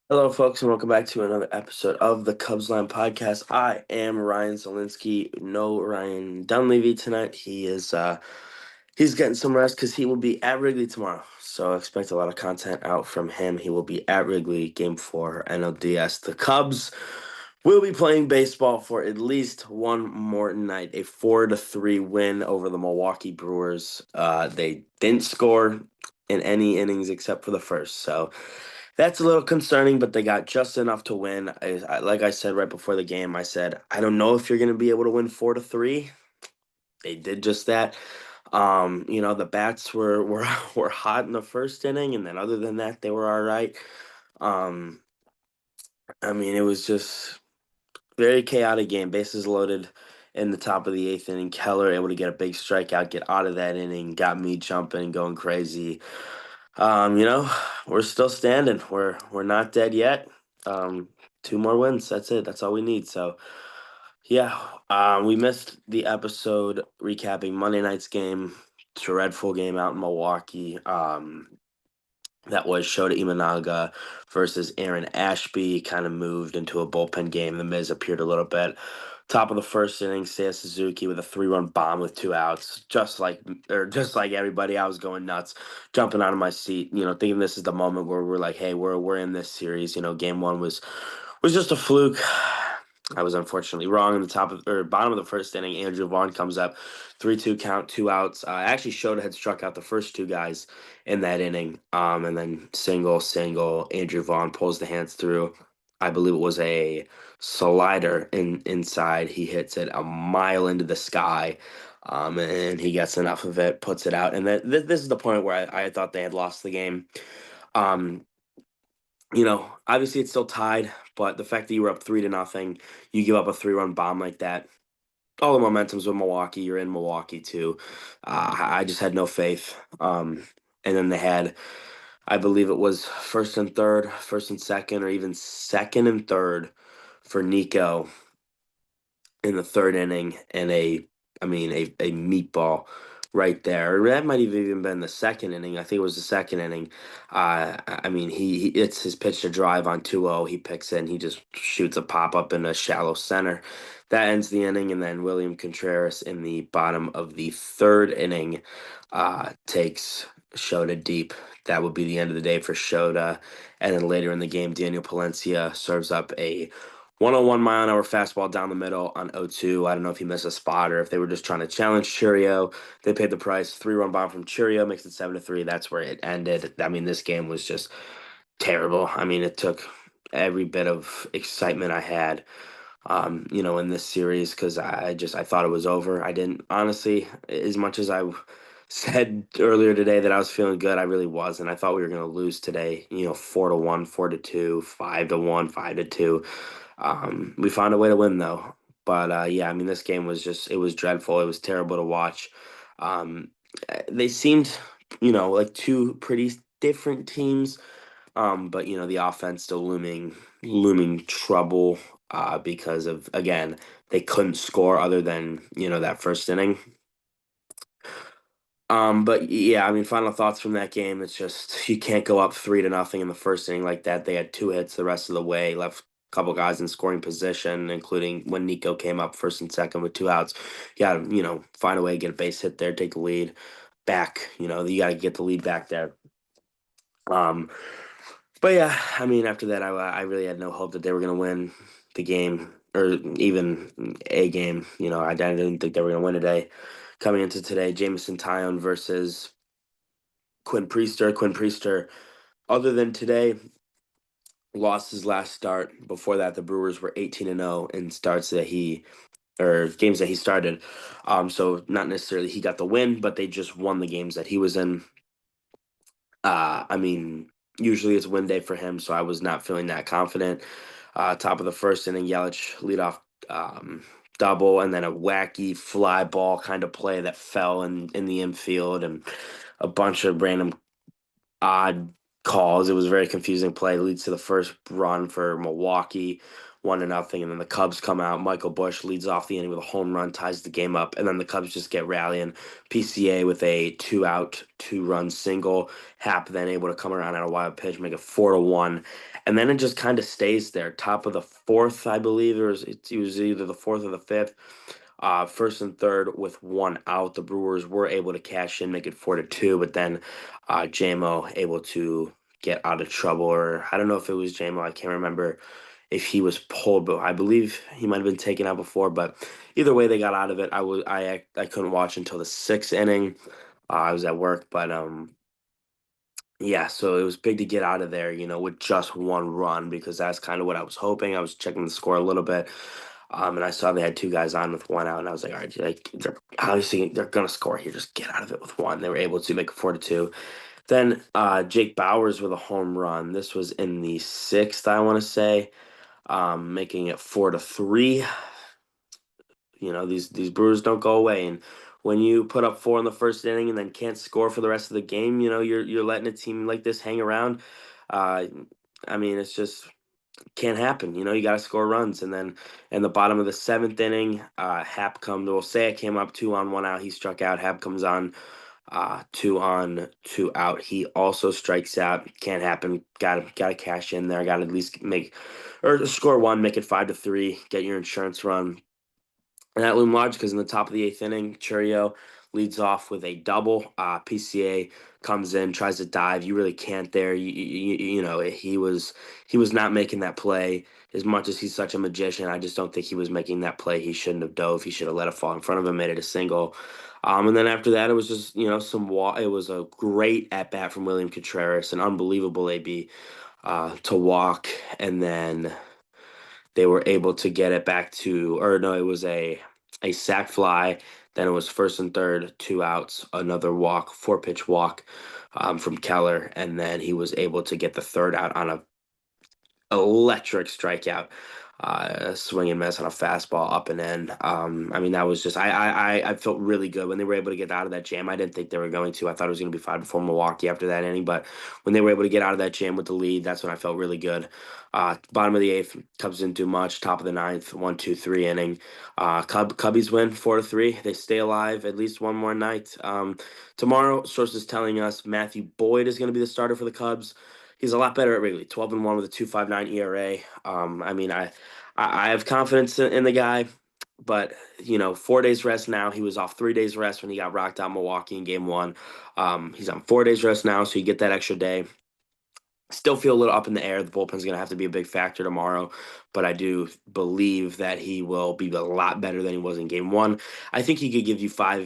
Hello, folks, and welcome back to another episode of the Cubs Line Podcast. I am Ryan Zelinsky. No Ryan Dunleavy tonight. He's getting some rest because he will be at Wrigley tomorrow. So expect a lot of content out from him. He will be at Wrigley, Game 4, NLDS. The Cubs will be playing baseball for at least one more night. A 4-3 win over the Milwaukee Brewers. They didn't score in any innings except for the first. So that's a little concerning, but they got just enough to win. Like I said right before the game, I said, I don't know if you're going to be able to win 4-3. They did just that. The bats were were hot in the first inning, and then other than that, they were all right. Um, it was just very chaotic game. Bases loaded in the top of the eighth inning. Keller able to get a big strikeout, get out of that inning, got me jumping, going crazy. Um, you know, we're still standing. We're not dead yet. Um, Two more wins. That's it. That's all we need. So yeah, we missed the episode recapping Monday night's game, dreadful game out in Milwaukee. That was Shota Imanaga versus Aaron Ashby. Kind of moved into a bullpen game. The Miz appeared a little bit. Top of the first inning, Seiya Suzuki with a 3-run bomb with 2 outs. Just like everybody, I was going nuts, jumping out of my seat. Thinking this is the moment where we're like, hey, we're in this series. Game one was just a fluke. I was unfortunately wrong in the top of or bottom of the first inning. Andrew Vaughn comes up, 3-2 count, 2 outs. Actually, Shota had struck out the first two guys in that inning. And then single. Andrew Vaughn pulls the hands through. I believe it was a slider inside. He hits it a mile into the sky. And he gets enough of it, puts it out. And this is the point where I thought they had lost the game. Um, Obviously it's still tied, but the fact that you were up 3-0, you give up a 3-run bomb like that. All the momentum's with Milwaukee. You're in Milwaukee too. I just had no faith. And then they had, I believe it was first and third, first and second, or even second and third for Nico in the third inning, and a meatball right there. That might have even been the second inning. I think it was the second inning. He it's his pitch to drive on 2-0. He picks it and he just shoots a pop up in a shallow center. That ends the inning, and then William Contreras in the bottom of the third inning takes Shota deep. That would be the end of the day for Shota. And then later in the game, Daniel Palencia serves up a 101 mile an hour fastball down the middle on 0-2. I don't know if he missed a spot or if they were just trying to challenge Churio. They paid the price. 3-run bomb from Churio makes it 7-3. That's where it ended. This game was just terrible. It took every bit of excitement I had, in this series because I thought it was over. I didn't honestly, as much as I said earlier today that I was feeling good, I really wasn't. I thought we were going to lose today. 4-1, 4-2, 5-1, 5-2. We found a way to win though. But yeah, this game was it was dreadful. It was terrible to watch. Um, they seemed, like two pretty different teams. But the offense still looming trouble because of, again, they couldn't score other than, that first inning. But yeah, final thoughts from that game. It's just you can't go up 3-0 in the first inning like that. They had 2 hits the rest of the way, left a couple guys in scoring position, including when Nico came up first and second with 2 outs. You gotta, find a way to get a base hit there, take the lead back. You gotta get the lead back there. Um, but yeah, after that, I really had no hope that they were gonna win the game or even a game. I didn't think they were gonna win today. Coming into today, Jameson Taillon versus Quinn Priester. Quinn Priester, other than today, lost his last start. Before that, the Brewers were 18-0 in starts that he or games that he started. So not necessarily he got the win, but they just won the games that he was in. Uh, I mean, Usually it's win day for him, so I was not feeling that confident. Top of the first inning, Yelich leadoff double, and then a wacky fly ball kind of play that fell in the infield, and a bunch of random odd calls. It was a very confusing play. It leads to the first run for Milwaukee, 1-0, and then the Cubs come out. Michael Busch leads off the inning with a home run, ties the game up, and then the Cubs just get rallying. PCA with a 2-out, 2-run single. Hap then able to come around at a wild pitch, make it 4-1, and then it just kind of stays there. Top of the fourth, I believe it was either the fourth or the fifth. First and third with 1 out. The Brewers were able to cash in, make it 4-2, but then JMO able to get out of trouble, or I don't know if it was JMO. I can't remember if he was pulled, but I believe he might have been taken out before. But either way, they got out of it. I couldn't watch until the sixth inning. I was at work, but yeah, so it was big to get out of there, with just one run because that's kind of what I was hoping. I was checking the score a little bit, and I saw they had two guys on with 1 out, and I was like, all right, like they're gonna score here. Just get out of it with one. They were able to make it 4-2. Then Jake Bowers with a home run. This was in the sixth, I want to say, making it 4-3. These Brewers don't go away, and when you put up four in the first inning and then can't score for the rest of the game, you're letting a team like this hang around. Uh, I mean, it's just can't happen. You got to score runs, and then in the bottom of the seventh inning, Hap comes. Well, say it came up 2 on, 1 out. He struck out. Hap comes on. 2 on, 2 out. He also strikes out. Can't happen. Got to cash in there. Got to at least make or score one, make it 5-3. Get your insurance run. And that loomed large because in the top of the eighth inning, Churio leads off with a double. PCA comes in, tries to dive. You really can't there. He was not making that play. As much as he's such a magician, I just don't think he was making that play. He shouldn't have dove. He should have let it fall in front of him, made it a single. And then after that, it was just it was a great at bat from William Contreras, an unbelievable AB to walk, and then they were able to get it back to, or no, it was a sac fly. Then it was first and third, 2 outs, another walk, 4-pitch walk from Keller, and then he was able to get the third out on a electric strikeout, swing and miss on a fastball up and in. I mean, that was just I felt really good when they were able to get out of that jam. I didn't think they were going to. I thought it was going to be 5-4 Milwaukee after that inning, but when they were able to get out of that jam with the lead, that's when I felt really good. Bottom of the eighth, Cubs didn't do much. Top of the ninth, 1-2-3 inning. Cubbies win 4-3. They stay alive at least one more night. Tomorrow, sources telling us Matthew Boyd is going to be the starter for the Cubs. He's a lot better at Wrigley. 12-1 with a 2.59 ERA. I mean, I have confidence in the guy, but 4 days rest now. He was off 3 days rest when he got rocked out Milwaukee in Game 1. He's on 4 days rest now, so you get that extra day. Still feel a little up in the air. The bullpen's going to have to be a big factor tomorrow, but I do believe that he will be a lot better than he was in Game 1. I think he could give you 4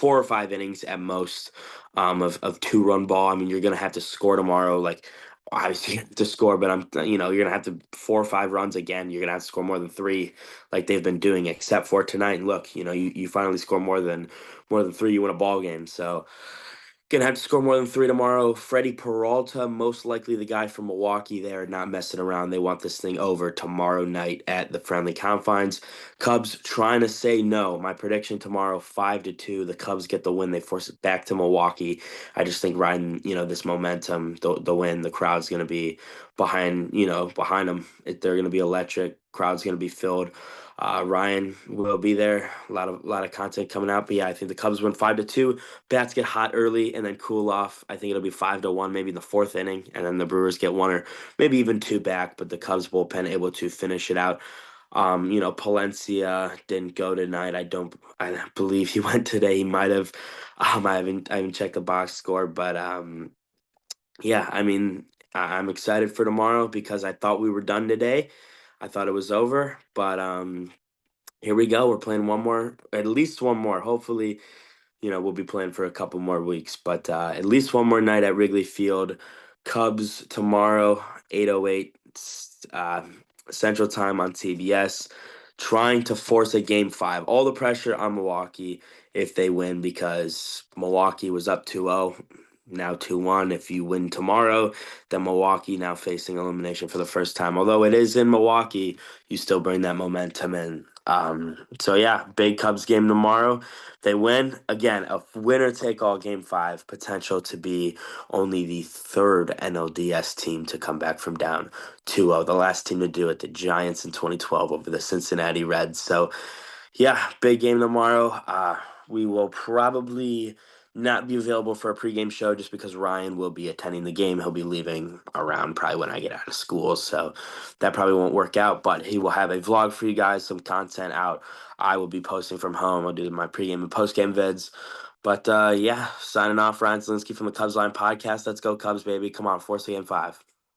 or 5 innings at most of 2-run ball. I mean, you're going to have to score tomorrow. Like, obviously, you have to score, but you're going to have to 4 or 5 runs again. You're going to have to score more than 3, like they've been doing, except for tonight. And look, you finally score more than 3, you win a ball game. So. Gonna have to score more than 3 tomorrow. Freddie Peralta, most likely the guy from Milwaukee. They are not messing around. They want this thing over tomorrow night at the Friendly Confines. Cubs trying to say no. My prediction tomorrow, 5-2. The Cubs get the win. They force it back to Milwaukee. I just think riding, this momentum, the win, the crowd's gonna be behind them. They're gonna be electric. Crowd's gonna be filled. Ryan will be there. A lot of content coming out. But yeah, I think the Cubs win 5-2. Bats get hot early and then cool off. I think it'll be 5-1, maybe in the fourth inning, and then the Brewers get 1 or maybe even 2 back. But the Cubs bullpen able to finish it out. Palencia didn't go tonight. I believe he went today. He might have. I haven't checked the box score, but yeah. I mean, I'm excited for tomorrow because I thought we were done today. I thought it was over, but here we go. We're playing one more, at least one more. Hopefully, we'll be playing for a couple more weeks, but at least one more night at Wrigley Field. Cubs tomorrow, 8:08 Central Time on CBS, trying to force a Game 5. All the pressure on Milwaukee if they win because Milwaukee was up 2-0. Now 2-1. If you win tomorrow, then Milwaukee now facing elimination for the first time. Although it is in Milwaukee, you still bring that momentum in. So yeah, big Cubs game tomorrow. They win again. A winner take all game five. Potential to be only the third NLDS team to come back from down 2-0. The last team to do it, the Giants in 2012 over the Cincinnati Reds. So yeah, big game tomorrow. We will probably not be available for a pregame show just because Ryan will be attending the game. He'll be leaving around probably when I get out of school, so that probably won't work out. But he will have a vlog for you guys, some content out. I will be posting from home. I'll do my pregame and postgame vids. But yeah, signing off, Ryan Zelinsky from the Cubs Line podcast. Let's go Cubs, baby! Come on, force the game five.